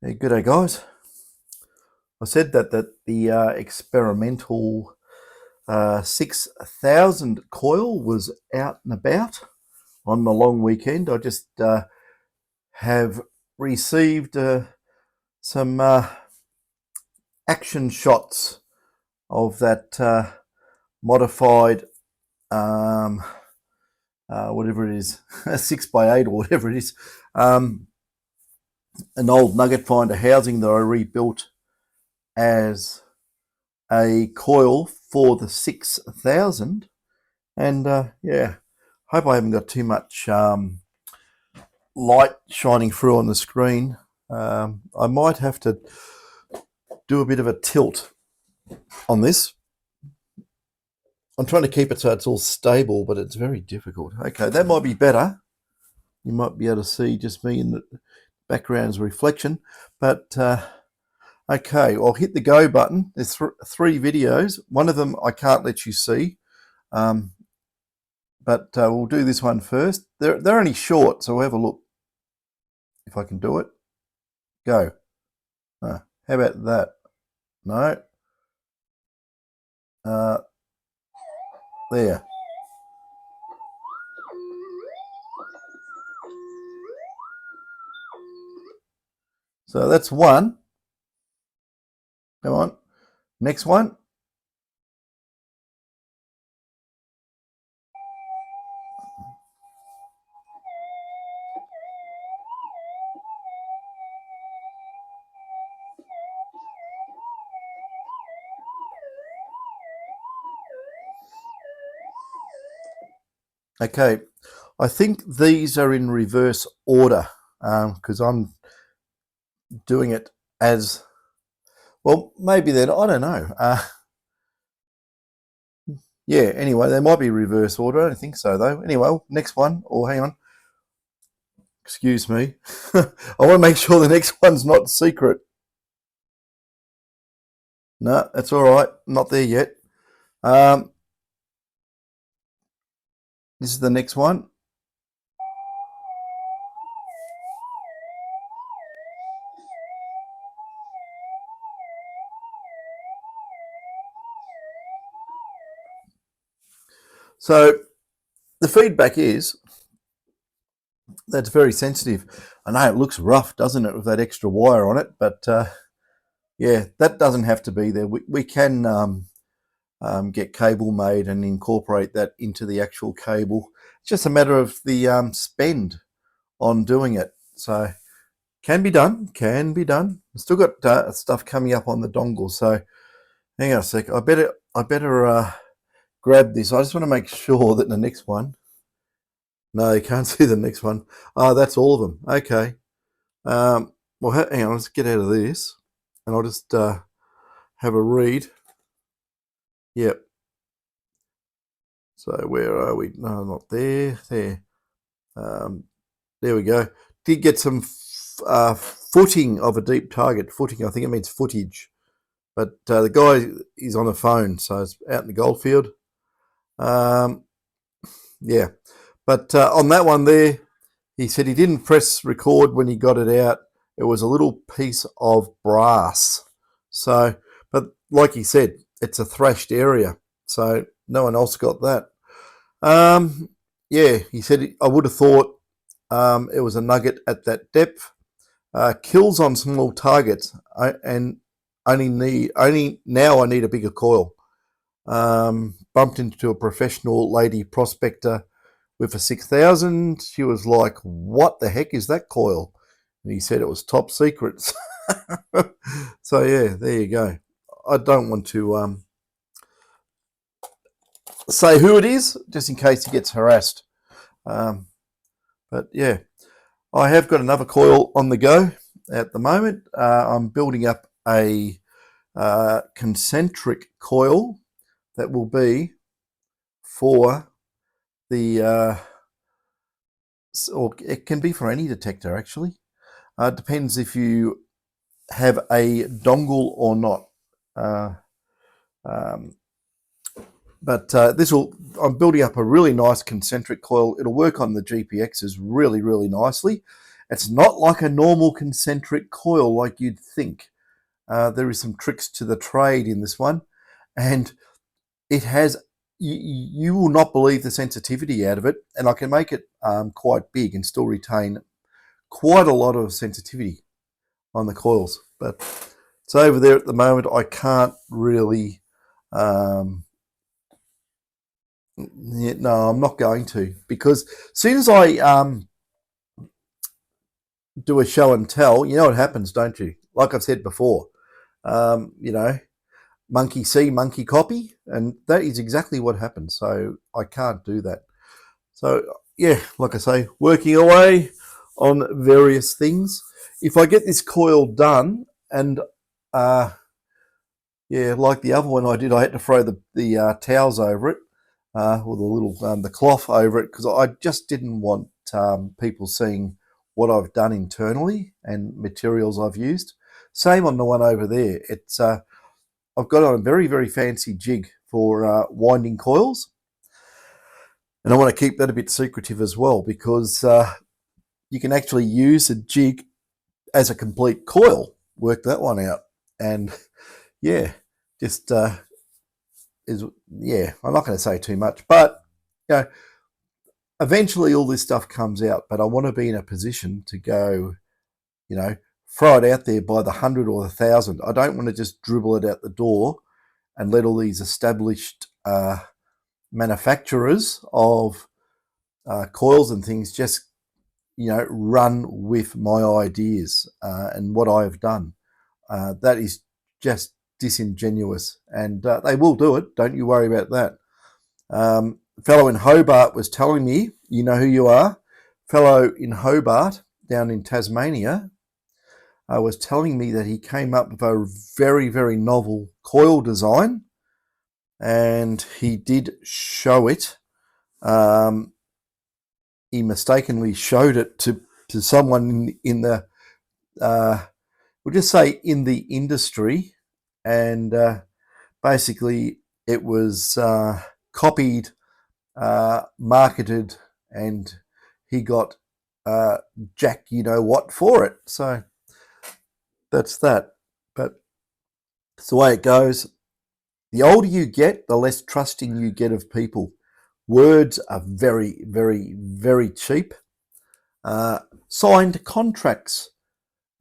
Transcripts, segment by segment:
Yeah, good day, guys. I said that the experimental 6000 coil was out and about on the long weekend. I just have received some action shots of that modified whatever it is, a 6x8 or whatever it is, an old nugget finder housing that I rebuilt as a coil for the 6000. And yeah, hope I haven't got too much light shining through on the screen. I might have to do a bit of a tilt on this. I'm trying to keep it so it's all stable, but it's very difficult. Okay, that might be better. You might be able to see just me in the background's reflection. But okay, I'll hit the go button. There's three videos. One of them I can't let you see, but we'll do this one first. They're only short, so we'll have a look if I can do it. Go. How about that? No. There. So that's one. Come on. Next one. Okay, I think these are in reverse order because I'm doing it as well. Maybe they're, I don't know. Yeah, anyway, they might be reverse order. I don't think so, though. Anyway, next one. Oh, hang on. Excuse me. I want to make sure the next one's not secret. No, that's all right. Not there yet. This is the next one. So the feedback is that's very sensitive. I know it looks rough, doesn't it, with that extra wire on it, but yeah, that doesn't have to be there. We can get cable made and incorporate that into the actual cable. It's just a matter of the spend on doing it. So can be done, can be done. I've still got stuff coming up on the dongle, so hang on a sec. I better grab this. I just want to make sure that the next one. No, you can't see the next one. Oh, that's all of them. Okay. Well, hang on. Let's get out of this, and I'll just have a read. Yep. So where are we? No, not there. There. There we go. Did get some footing of a deep target. Footing, I think it means footage. But the guy is on the phone, so it's out in the goldfield. Yeah. But on that one there, he said he didn't press record when he got it out. It was a little piece of brass. So, but like he said, it's a thrashed area. So no one else got that. Yeah, he said, I would have thought it was a nugget at that depth. Kills on small targets, and only now I need a bigger coil. Bumped into a professional lady prospector with a 6000. She was like, what the heck is that coil? And he said it was top secrets. So yeah, there you go. I don't want to say who it is, just in case he gets harassed. But yeah, I have got another coil on the go at the moment. I'm building up a concentric coil that will be for the, or it can be for any detector actually. It depends if you have a dongle or not. But I'm building up a really nice concentric coil. It'll work on the GPXs really, really nicely. It's not like a normal concentric coil like you'd think. There is some tricks to the trade in this one, and it has, you will not believe the sensitivity out of it, and I can make it quite big and still retain quite a lot of sensitivity on the coils. But it's over there at the moment. I can't really, no, I'm not going to, because as soon as I do a show and tell, you know what happens, don't you? Like I've said before, you know, monkey see, monkey copy, and that is exactly what happens. So I can't do that. So yeah, like I say, working away on various things. If I get this coil done, and yeah, like the other one I did, I had to throw the towels over it, or the little the cloth over it, because I just didn't want people seeing what I've done internally and materials I've used. Same on the one over there. It's I've got on a very, very fancy jig for winding coils, and I want to keep that a bit secretive as well, because you can actually use a jig as a complete coil. Work that one out, and yeah, just yeah, I'm not going to say too much, but you know, eventually all this stuff comes out. But I want to be in a position to go, you know, throw it out there by the 100 or the 1,000. I don't want to just dribble it out the door and let all these established manufacturers of coils and things just, you know, run with my ideas and what I have done. That is just disingenuous, and they will do it. Don't you worry about that. Fellow in Hobart was telling me, you know who you are, fellow in Hobart down in Tasmania, was telling me that he came up with a very, very novel coil design, and he did show it. He mistakenly showed it to someone in the, we'll just say in the industry, and basically it was copied, marketed, and he got jack you know what for it. So that's that. But it's the way it goes. The older you get, the less trusting you get of people. Words are very, very, very cheap. Signed contracts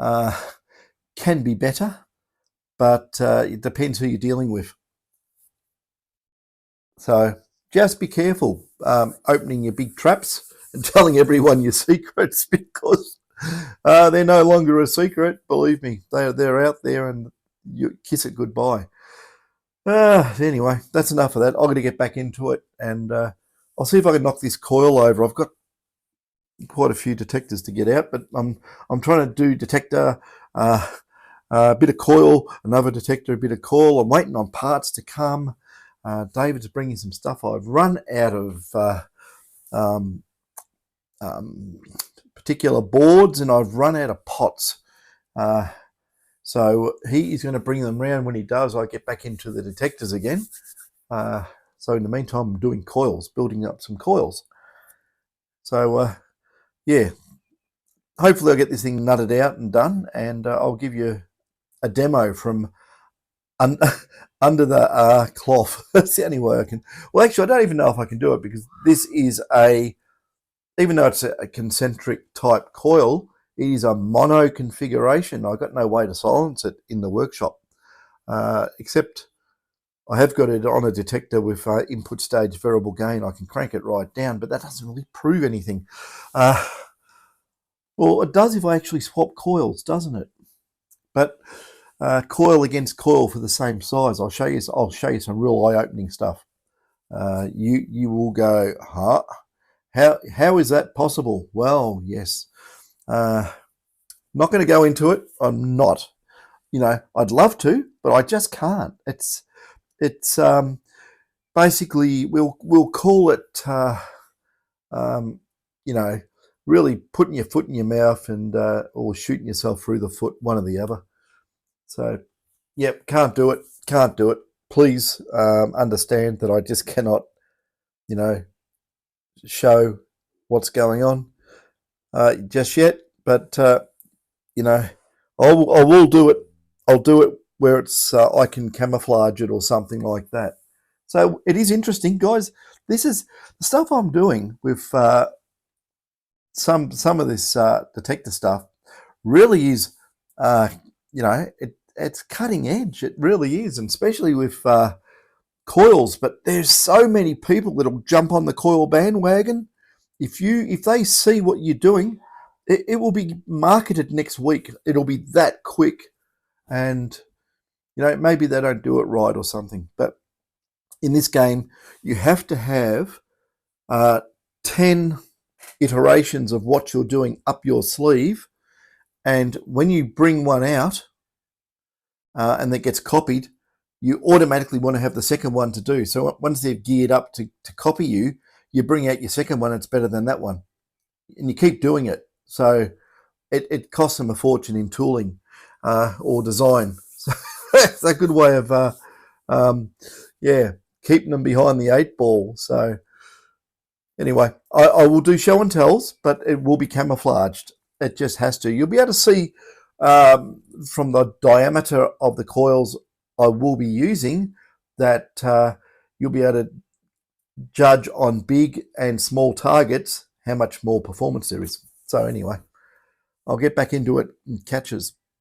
can be better, but it depends who you're dealing with. So just be careful opening your big traps and telling everyone your secrets, because they're no longer a secret. Believe me, they're out there, and you kiss it goodbye. Anyway, that's enough of that. I'm going to get back into it, and I'll see if I can knock this coil over. I've got quite a few detectors to get out, but I'm trying to do detector, a bit of coil, another detector, a bit of coil. I'm waiting on parts to come. David's bringing some stuff. I've run out of particular boards, and I've run out of pots. So he is going to bring them round. When he does, I get back into the detectors again. So in the meantime, I'm doing coils, building up some coils. So yeah, hopefully I'll get this thing nutted out and done, and I'll give you a demo from under the cloth. That's the only way I can. Well, actually, I don't even know if I can do it, because this is even though it's a concentric type coil, it is a mono configuration. I've got no way to silence it in the workshop, except I have got it on a detector with input stage variable gain. I can crank it right down, but that doesn't really prove anything. Well, it does if I actually swap coils, doesn't it? But coil against coil for the same size. I'll show you some real eye-opening stuff. You will go, huh? How is that possible? Well, yes. Not going to go into it. I'm not. You know, I'd love to, but I just can't. It's basically, we'll call it you know, really putting your foot in your mouth and or shooting yourself through the foot, one or the other. So, yep, can't do it. Can't do it. Please understand that I just cannot, you know, show what's going on just yet. but you know, I will do it. I'll do it where it's I can camouflage it or something like that. So it is interesting, guys. This is the stuff I'm doing with some of this detector stuff. Really is, you know, it's cutting edge. It really is, and especially with coils. But there's so many people that'll jump on the coil bandwagon. If they see what you're doing, it will be marketed next week. It'll be that quick, and you know, maybe they don't do it right or something. But in this game, you have to have 10 iterations of what you're doing up your sleeve, and when you bring one out and that gets copied, you automatically want to have the second one to do. So once they've geared up to copy you, you bring out your second one, it's better than that one. And you keep doing it. So it costs them a fortune in tooling or design. So that's a good way of, yeah, keeping them behind the 8-ball. So anyway, I will do show and tells, but it will be camouflaged. It just has to. You'll be able to see from the diameter of the coils I will be using that you'll be able to judge on big and small targets how much more performance there is. So anyway, I'll get back into it and catches.